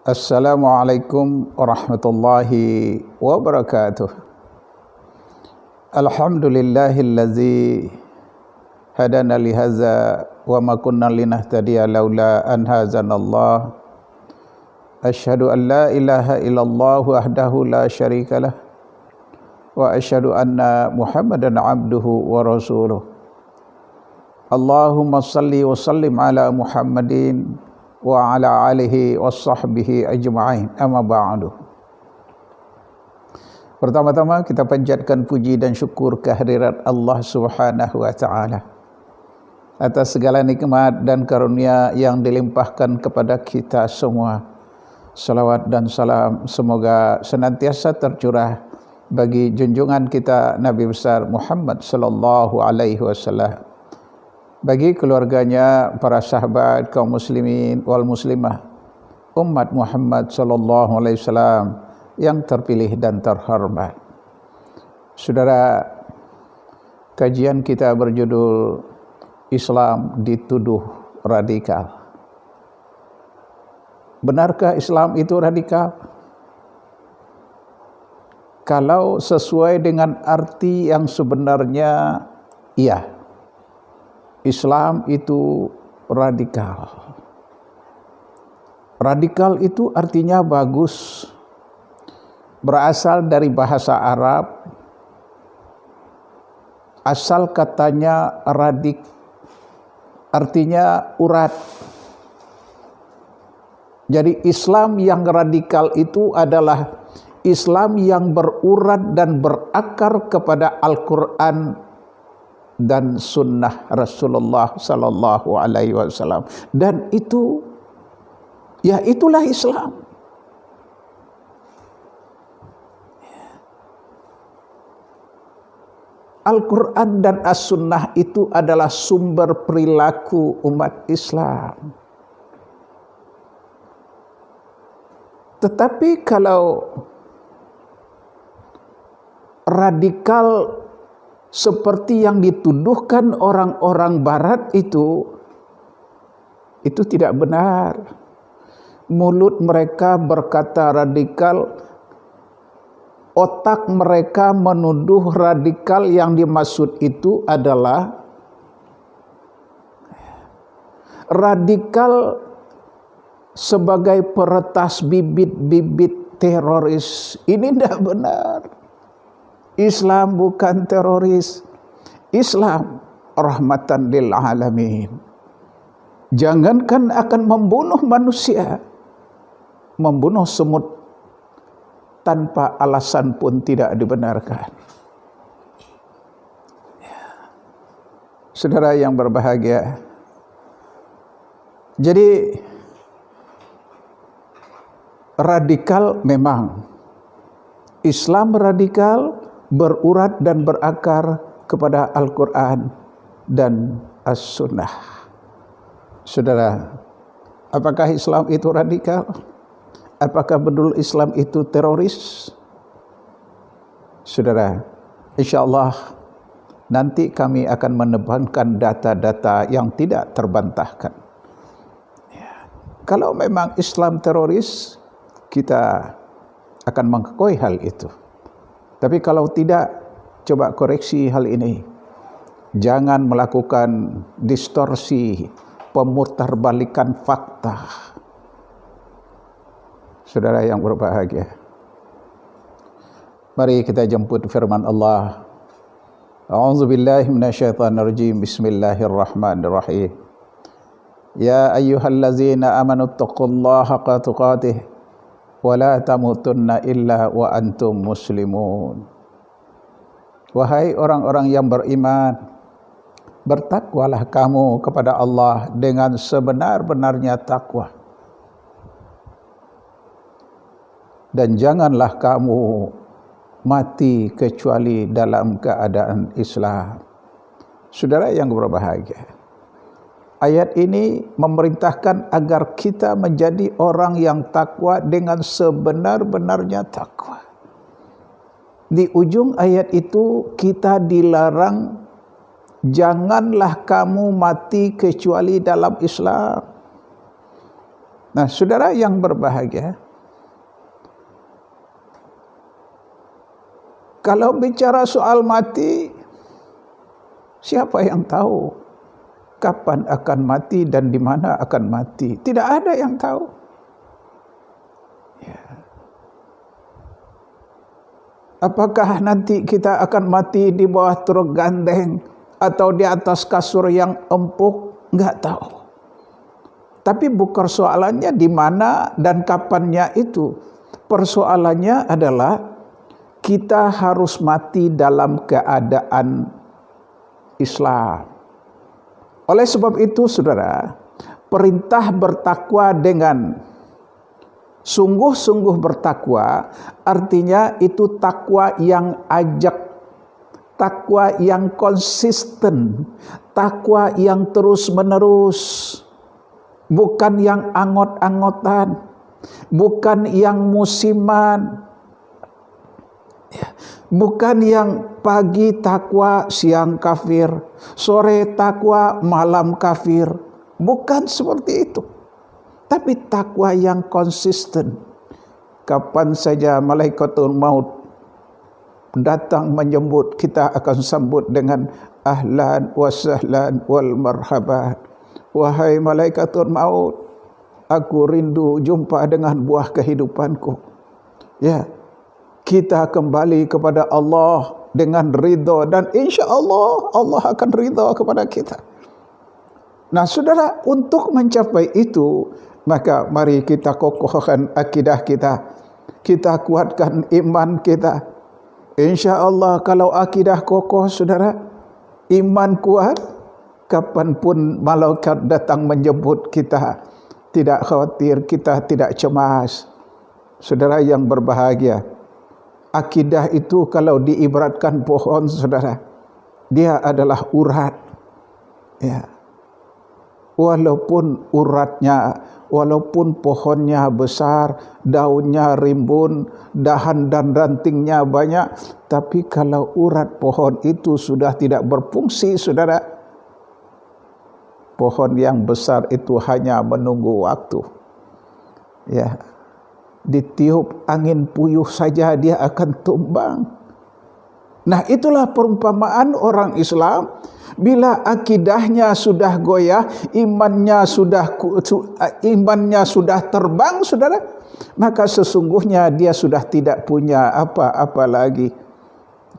Assalamualaikum warahmatullahi wabarakatuh. Alhamdulillahillazi hadana lihaza wa ma kunna linahtadiya laula an hazanallah. Asyhadu an la ilaha illallah wahdahu la syarikalah wa asyhadu anna Muhammadan abduhu wa rasuluh. Allahumma salli wa sallim ala Muhammadin wa ala alihi wa sahbihi ajma'in, amma ba'du. Pertama-tama kita panjatkan puji dan syukur kehadirat Allah Subhanahu wa taala atas segala nikmat dan karunia yang dilimpahkan kepada kita semua. Salawat dan salam semoga senantiasa tercurah bagi junjungan kita Nabi besar Muhammad sallallahu alaihi wasallam, bagi keluarganya, para sahabat, kaum muslimin wal muslimah, umat Muhammad sallallahu alaihi wasallam yang terpilih dan terhormat. Saudara, kajian kita berjudul Islam dituduh radikal. Benarkah Islam itu radikal? Kalau sesuai dengan arti yang sebenarnya, iya. Islam itu radikal. Radikal itu artinya bagus. Berasal dari bahasa Arab. Asal katanya radik, artinya urat. Jadi Islam yang radikal itu adalah Islam yang berurat dan berakar kepada Al-Quran dan sunnah Rasulullah sallallahu alaihi wasallam, dan itu ya itulah Islam. Al-Quran dan As-Sunnah itu adalah sumber perilaku umat Islam. Tetapi kalau radikal seperti yang dituduhkan orang-orang barat itu tidak benar. Mulut mereka berkata radikal, otak mereka menuduh radikal. Yang dimaksud itu adalah radikal sebagai peretas bibit-bibit teroris. Ini tidak benar. Islam bukan teroris. Islam rahmatan lil alamin. Jangankan akan membunuh manusia, membunuh semut tanpa alasan pun tidak dibenarkan. Saudara yang berbahagia, jadi radikal memang. Islam radikal berurat dan berakar kepada Al-Quran dan As-Sunnah. Saudara, apakah Islam itu radikal? Apakah betul Islam itu teroris? Saudara, insyaAllah nanti kami akan menebankan data-data yang tidak terbantahkan. Kalau memang Islam teroris, kita akan mengakui hal itu. Tapi kalau tidak, coba koreksi hal ini. Jangan melakukan distorsi, pemutarbalikan fakta. Saudara yang berbahagia, mari kita jemput firman Allah. A'udzubillahi minasyaitonirrajim. Bismillahirrahmanirrahim. Ya ayyuhallazina amanu taqullaha haqqa tuqatih wa la tamutunna illa wa antum muslimun. Wahai orang-orang yang beriman, bertakwalah kamu kepada Allah dengan sebenar-benarnya takwa, dan janganlah kamu mati kecuali dalam keadaan Islam. Saudara yang berbahagia, ayat ini memerintahkan agar kita menjadi orang yang takwa dengan sebenar-benarnya takwa. Di ujung ayat itu kita dilarang, janganlah kamu mati kecuali dalam Islam. Nah, saudara yang berbahagia, kalau bicara soal mati, siapa yang tahu kapan akan mati dan di mana akan mati? Tidak ada yang tahu. Ya. Apakah nanti kita akan mati di bawah truk gandeng atau di atas kasur yang empuk? Enggak tahu. Tapi bukan persoalannya di mana dan kapannya itu. Persoalannya adalah kita harus mati dalam keadaan Islam. Oleh sebab itu, saudara, perintah bertakwa dengan sungguh-sungguh bertakwa, artinya itu takwa yang ajak, takwa yang konsisten, takwa yang terus-menerus, bukan yang angot-angotan, bukan yang musiman, bukan yang pagi takwa, siang kafir, sore takwa, malam kafir. Bukan seperti itu. Tapi takwa yang konsisten. Kapan saja malaikatul maut datang menyambut, kita akan sambut dengan ahlan wa sahlan wal marhaban. Wahai malaikatul maut, aku rindu jumpa dengan buah kehidupanku. Ya, kita kembali kepada Allah dengan ridha, dan insya Allah Allah akan ridha kepada kita. Nah, saudara, untuk mencapai itu, maka mari kita kokohkan akidah kita, kita kuatkan iman kita. Insya Allah kalau akidah kokoh, saudara, iman kuat, kapanpun malaikat datang menyebut kita, tidak khawatir, kita tidak cemas. Saudara yang berbahagia, akidah itu kalau diibaratkan pohon, saudara, dia adalah urat. Ya. Walaupun uratnya, walaupun pohonnya besar, daunnya rimbun, dahan dan rantingnya banyak, tapi kalau urat pohon itu sudah tidak berfungsi, saudara, pohon yang besar itu hanya menunggu waktu. Ya. Ditiup angin puyuh saja dia akan tumbang. Nah, itulah perumpamaan orang Islam. Bila akidahnya sudah goyah, imannya sudah terbang, saudara, maka sesungguhnya dia sudah tidak punya apa-apa lagi.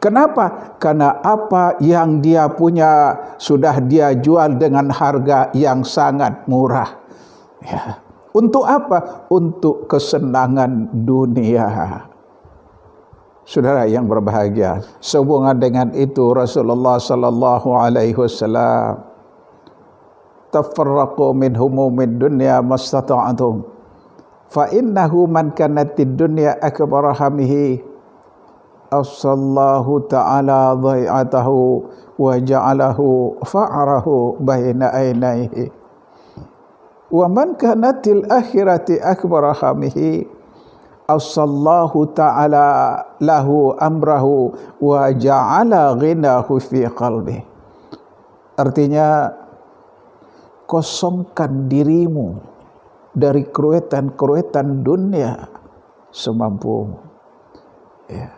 Kenapa? Karena apa yang dia punya sudah dia jual dengan harga yang sangat murah. Ya. Untuk apa? Untuk kesenangan dunia. Saudara yang berbahagia, sehubungan dengan itu Rasulullah sallallahu alaihi wasallam, tafarraqu min humumid dunya mastata'tum, fa innahu man kanatid dunya akbar hamihi asallahu ta'ala dhai'atahu wa ja'alahu fa'rahu baina ainaihi, wa man kanatil akhirati akbar hamihi asallahu ta'ala lahu amrahu wa ja'ala ghinahu fi qalbi. Artinya, kosongkan dirimu dari keruetan-keruetan dunia semampumu. Ya.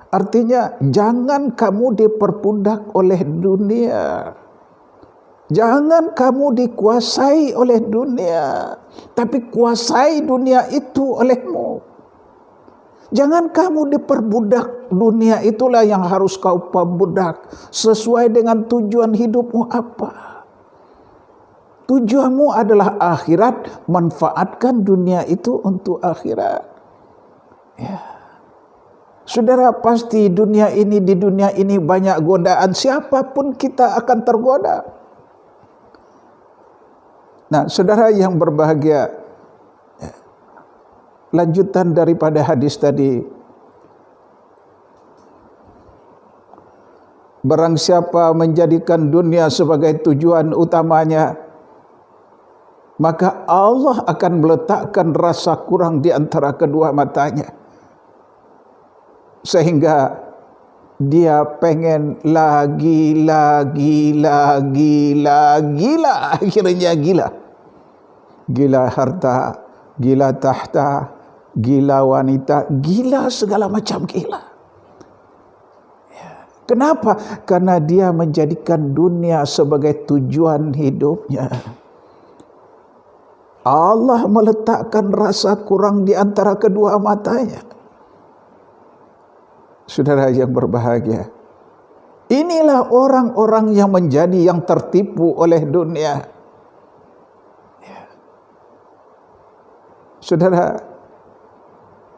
Artinya, jangan kamu diperbudak oleh dunia. Jangan kamu dikuasai oleh dunia, tapi kuasai dunia itu olehmu. Jangan kamu diperbudak dunia, itulah yang harus kau perbudak sesuai dengan tujuan hidupmu apa. Tujuanmu adalah akhirat, manfaatkan dunia itu untuk akhirat. Ya. Saudara, pasti di dunia ini banyak godaan, siapapun kita akan tergoda. Nah, saudara yang berbahagia, lanjutan daripada hadis tadi, barang siapa menjadikan dunia sebagai tujuan utamanya, maka Allah akan meletakkan rasa kurang di antara kedua matanya, sehingga dia pengen lagi, akhirnya gila. gila harta, gila tahta, gila wanita, gila segala macam gila. Kenapa? Karena dia menjadikan dunia sebagai tujuan hidupnya. Allah meletakkan rasa kurang di antara kedua matanya. Saudara yang berbahagia, inilah orang-orang yang menjadi yang tertipu oleh dunia. Saudara,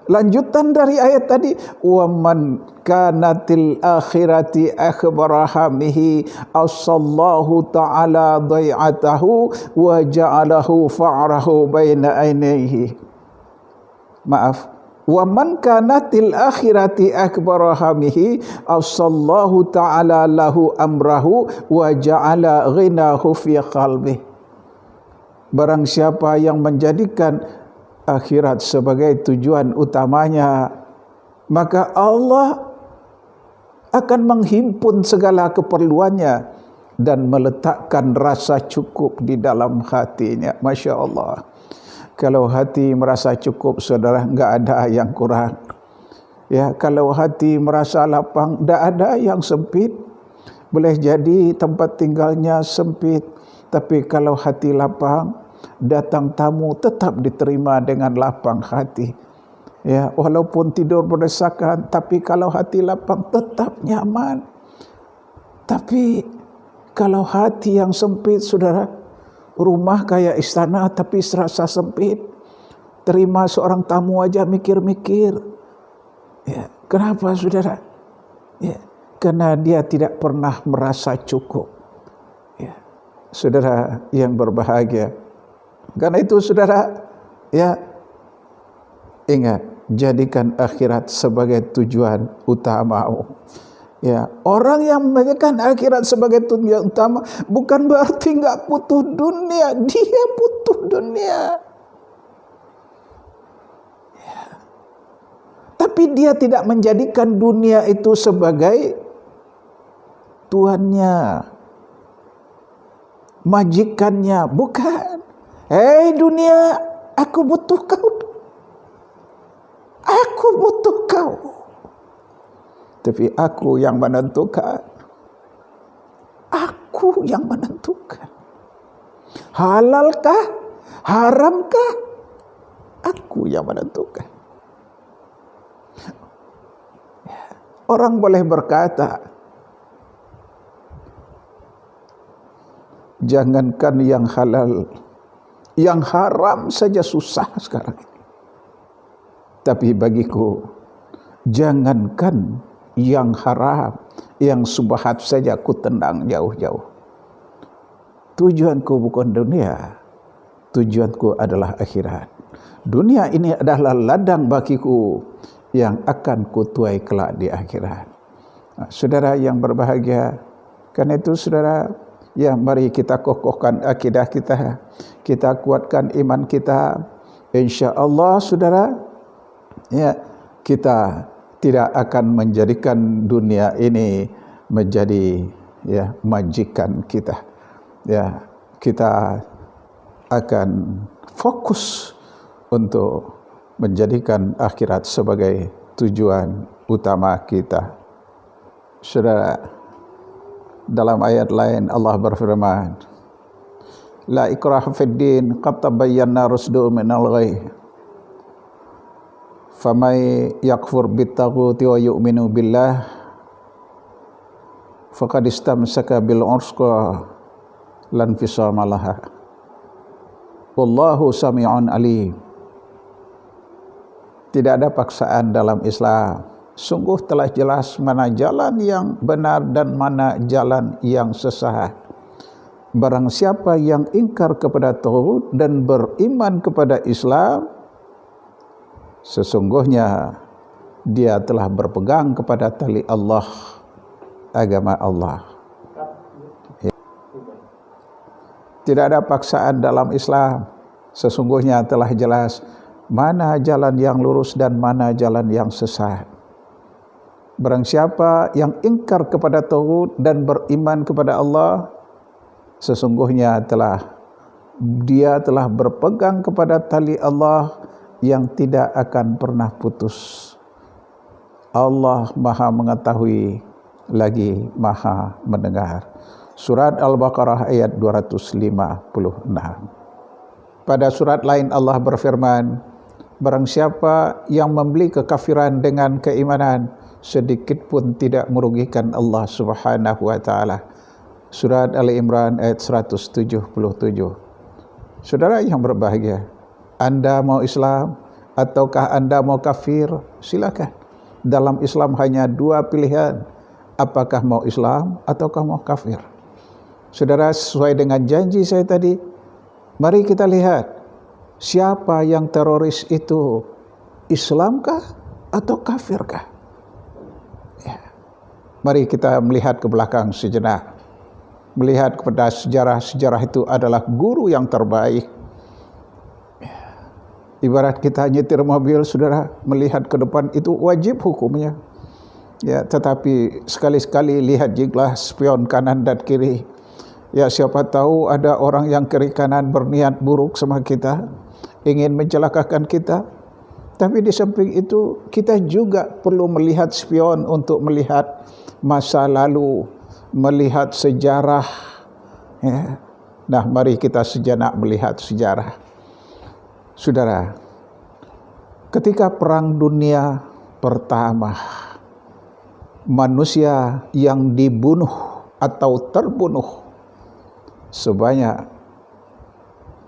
lanjutan dari ayat tadi, wa man kanatil akhirati akhbarahamihi asallahu ta'ala dai'atahu wa ja'alahu fa'rahu baina ainaihi. Maaf, wa man kanatil akhirati akbarahamihi asallahu ta'ala lahu amrahu wa ja'ala ghinahu fi qalbih. Barang siapa yang menjadikan akhirat sebagai tujuan utamanya, maka Allah akan menghimpun segala keperluannya dan meletakkan rasa cukup di dalam hatinya. Masya Allah. Kalau hati merasa cukup, saudara, enggak ada yang kurang. Ya, kalau hati merasa lapang, enggak ada yang sempit. Boleh jadi tempat tinggalnya sempit, tapi kalau hati lapang, datang tamu tetap diterima dengan lapang hati. Ya, walaupun tidur berdesakan, tapi kalau hati lapang tetap nyaman. Tapi kalau hati yang sempit, saudara, rumah kayak istana tapi serasa sempit. Terima seorang tamu aja mikir-mikir. Ya, kenapa saudara? Ya, karena dia tidak pernah merasa cukup. Ya, saudara yang berbahagia. Karena itu saudara, ya, ingat, jadikan akhirat sebagai tujuan utamamu. Ya, orang yang menjadikan akhirat sebagai tujuan utama bukan berarti enggak butuh dunia, dia butuh dunia. Ya. Tapi dia tidak menjadikan dunia itu sebagai tuannya, majikannya, bukan. Hei dunia, aku butuh kau. Aku butuh kau. Tapi aku yang menentukan. Aku yang menentukan. Halalkah? Haramkah? Aku yang menentukan. Orang boleh berkata, jangankan yang halal, yang haram saja susah sekarang ini. Tapi bagiku, jangankan yang haram, yang subhat saja ku tendang jauh-jauh. Tujuanku bukan dunia, tujuanku adalah akhirat. Dunia ini adalah ladang bagiku yang akan kutuai kelak di akhirat. Nah, saudara yang berbahagia, karena itu saudara, ya mari kita kokohkan akidah kita, kita kuatkan iman kita. Insya Allah saudara, ya, kita tidak akan menjadikan dunia ini menjadi, ya, majikan kita. Ya, kita akan fokus untuk menjadikan akhirat sebagai tujuan utama kita. Saudara, dalam ayat lain Allah berfirman, la ikraha fid din qad tabayyana rusdu minal ghayy. Famay yakfur bittaghuti wa yu'minu billah faqad istamsaka bil urqa lan fisama laha. Wallahu sami'un alim. Tidak ada paksaan dalam Islam. Sungguh telah jelas mana jalan yang benar dan mana jalan yang sesat. Barang siapa yang ingkar kepada taghut dan beriman kepada Islam, sesungguhnya dia telah berpegang kepada tali Allah, agama Allah. Tidak ada paksaan dalam Islam. Sesungguhnya telah jelas mana jalan yang lurus dan mana jalan yang sesat. Barang siapa yang ingkar kepada taghut dan beriman kepada Allah, sesungguhnya telah dia telah berpegang kepada tali Allah yang tidak akan pernah putus. Allah Maha mengetahui lagi Maha mendengar. Surat Al-Baqarah ayat 256. Pada surat lain Allah berfirman, barang siapa yang membeli kekafiran dengan keimanan, sedikit pun tidak merugikan Allah Subhanahu wa taala. Surat Ali Imran ayat 177. Saudara yang berbahagia, Anda mau Islam ataukah Anda mau kafir? Silakan. Dalam Islam hanya dua pilihan, apakah mau Islam ataukah mau kafir. Saudara, sesuai dengan janji saya tadi, mari kita lihat siapa yang teroris itu, Islamkah atau kafirkah? Ya. Mari kita melihat ke belakang sejenak, melihat kepada sejarah itu adalah guru yang terbaik. Ibarat kita nyetir mobil, saudara, melihat ke depan itu wajib hukumnya. Ya, tetapi sekali-sekali lihat juga spion kanan dan kiri. Ya, siapa tahu ada orang yang kiri kanan berniat buruk sama kita, ingin mencelakakan kita. Tapi di samping itu kita juga perlu melihat spion untuk melihat masa lalu, melihat sejarah. Ya. Nah, mari kita sejenak melihat sejarah. Saudara, ketika Perang Dunia Pertama, manusia yang dibunuh atau terbunuh sebanyak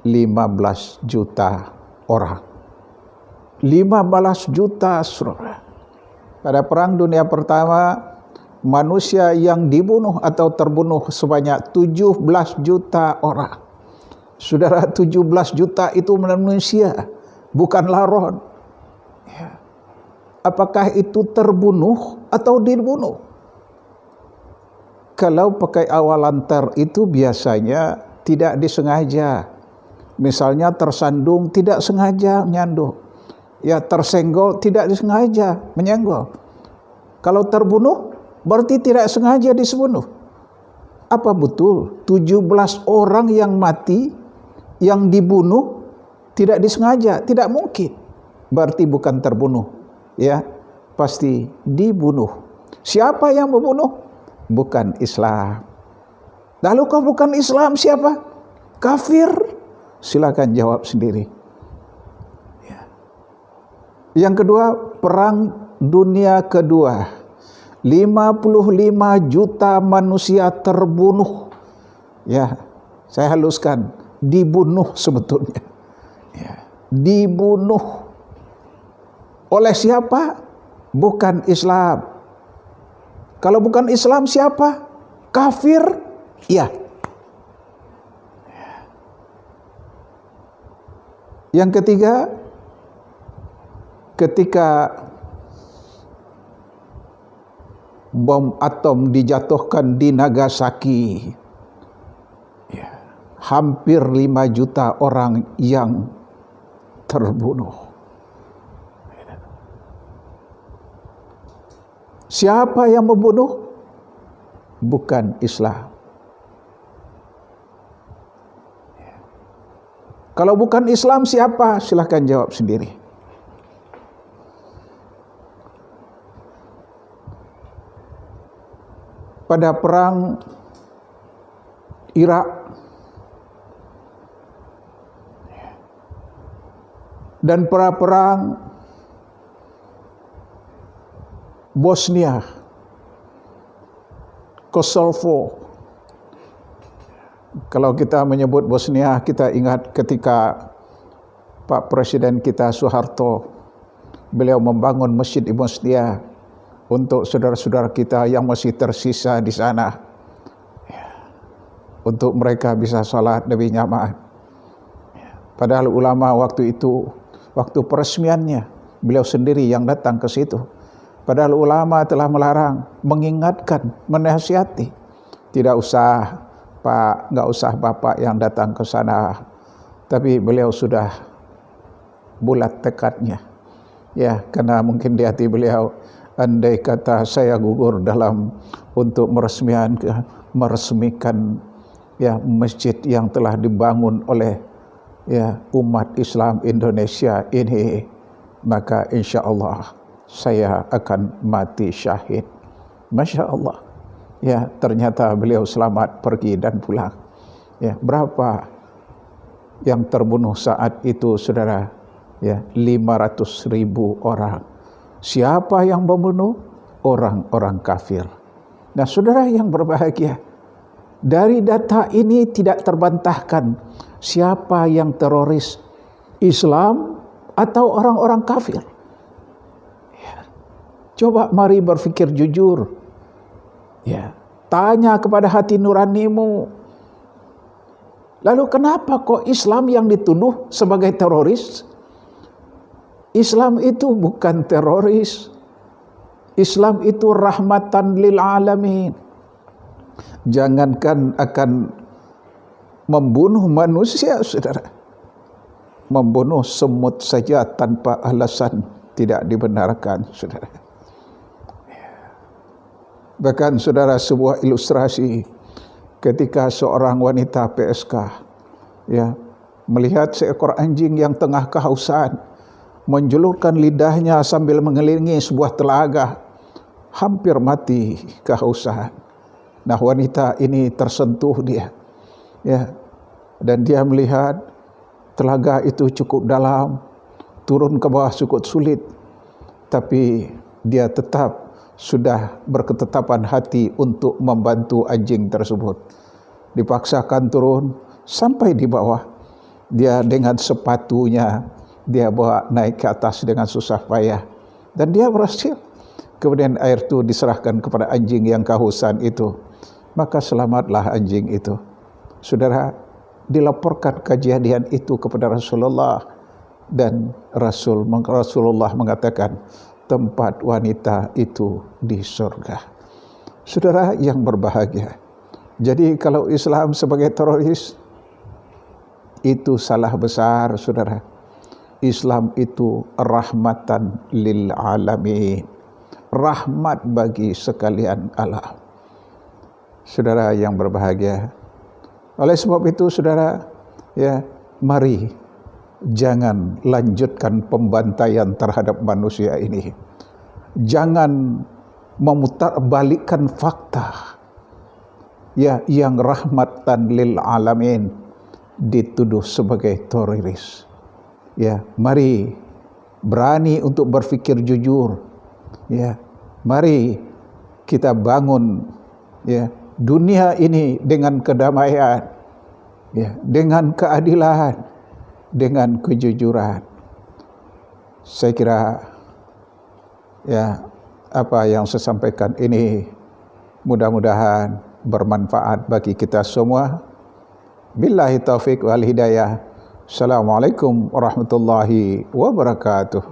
15 juta orang. 15 juta, saudara. Pada Perang Dunia Pertama, manusia yang dibunuh atau terbunuh sebanyak 17 juta orang. Saudara, 17 juta itu manusia, bukan laron. Ya. Apakah itu terbunuh atau dibunuh? Kalau pakai awalan ter itu biasanya tidak disengaja. Misalnya tersandung tidak sengaja menyandung. Ya, tersenggol tidak disengaja menyenggol. Kalau terbunuh berarti tidak sengaja dibunuh. Apa betul 17 orang yang mati, yang dibunuh tidak disengaja? Tidak mungkin. Berarti bukan terbunuh. Ya, pasti dibunuh. Siapa yang membunuh? Bukan Islam. Lalu kalau bukan Islam siapa? Kafir? Silakan jawab sendiri. Ya. Yang kedua, Perang Dunia Kedua. 55 juta manusia terbunuh. Ya, saya haluskan, dibunuh sebetulnya. Ya, dibunuh. Oleh siapa? Bukan Islam. Kalau bukan Islam siapa? Kafir? Ya. Yang ketiga, ketika bom atom dijatuhkan di Nagasaki, ya, hampir 5 juta orang yang terbunuh. Siapa yang membunuh? Bukan Islam. Kalau bukan Islam siapa? Silahkan jawab sendiri. Pada perang Irak dan perang Bosnia, Kosovo. Kalau kita menyebut Bosnia, kita ingat ketika Pak Presiden kita Soeharto, beliau membangun masjid di Bosnia untuk saudara-saudara kita yang masih tersisa di sana, untuk mereka bisa salat lebih nyaman. Padahal ulama waktu itu, waktu peresmiannya, beliau sendiri yang datang ke situ. Padahal ulama telah melarang, mengingatkan, menasihati. Tidak usah Pak, nggak usah Bapak yang datang ke sana. Tapi beliau sudah bulat tekadnya. Ya, karena mungkin di hati beliau, andai kata saya gugur dalam untuk meresmikan ya masjid yang telah dibangun oleh ya umat Islam Indonesia ini, maka insya-Allah saya akan mati syahid. Masya Allah. Ya, ternyata beliau selamat pergi dan pulang. Ya, berapa yang terbunuh saat itu, saudara? Ya, 500.000 orang. Siapa yang membunuh? Orang-orang kafir. Nah, saudara yang berbahagia, dari data ini tidak terbantahkan siapa yang teroris, Islam atau orang-orang kafir. Ya. Coba mari berfikir jujur. Ya, tanya kepada hati nuranimu. Lalu kenapa kok Islam yang dituduh sebagai teroris? Islam itu bukan teroris. Islam itu rahmatan lil alamin. Jangankan akan membunuh manusia, saudara. Membunuh semut saja tanpa alasan tidak dibenarkan, saudara. Bahkan, saudara, sebuah ilustrasi ketika seorang wanita PSK ya melihat seekor anjing yang tengah kehausan, menjulurkan lidahnya sambil mengelilingi sebuah telaga, hampir mati kehausan. Nah, wanita ini tersentuh dia, ya, dan dia melihat telaga itu cukup dalam, turun ke bawah cukup sulit, tapi dia tetap sudah berketetapan hati untuk membantu anjing tersebut. Dipaksakan turun sampai di bawah. Dia dengan sepatunya dia bawa naik ke atas dengan susah payah, dan dia berhasil. Kemudian air itu diserahkan kepada anjing yang kehausan itu, maka selamatlah anjing itu. Saudara, dilaporkan kejadian itu kepada Rasulullah, dan Rasulullah mengatakan tempat wanita itu di surga. Saudara yang berbahagia, jadi kalau Islam sebagai teroris, itu salah besar, saudara. Islam itu rahmatan lil alamin, rahmat bagi sekalian alam. Saudara yang berbahagia, oleh sebab itu, saudara, ya, mari jangan lanjutkan pembantaian terhadap manusia ini. Jangan memutarbalikkan fakta ya yang rahmatan lil alamin dituduh sebagai teroris. Ya, mari berani untuk berfikir jujur. Ya, mari kita bangun ya dunia ini dengan kedamaian, ya, dengan keadilan, dengan kejujuran. Saya kira ya apa yang saya sampaikan ini mudah-mudahan bermanfaat bagi kita semua. Billahi taufiq wal hidayah. Assalamualaikum warahmatullahi wabarakatuh.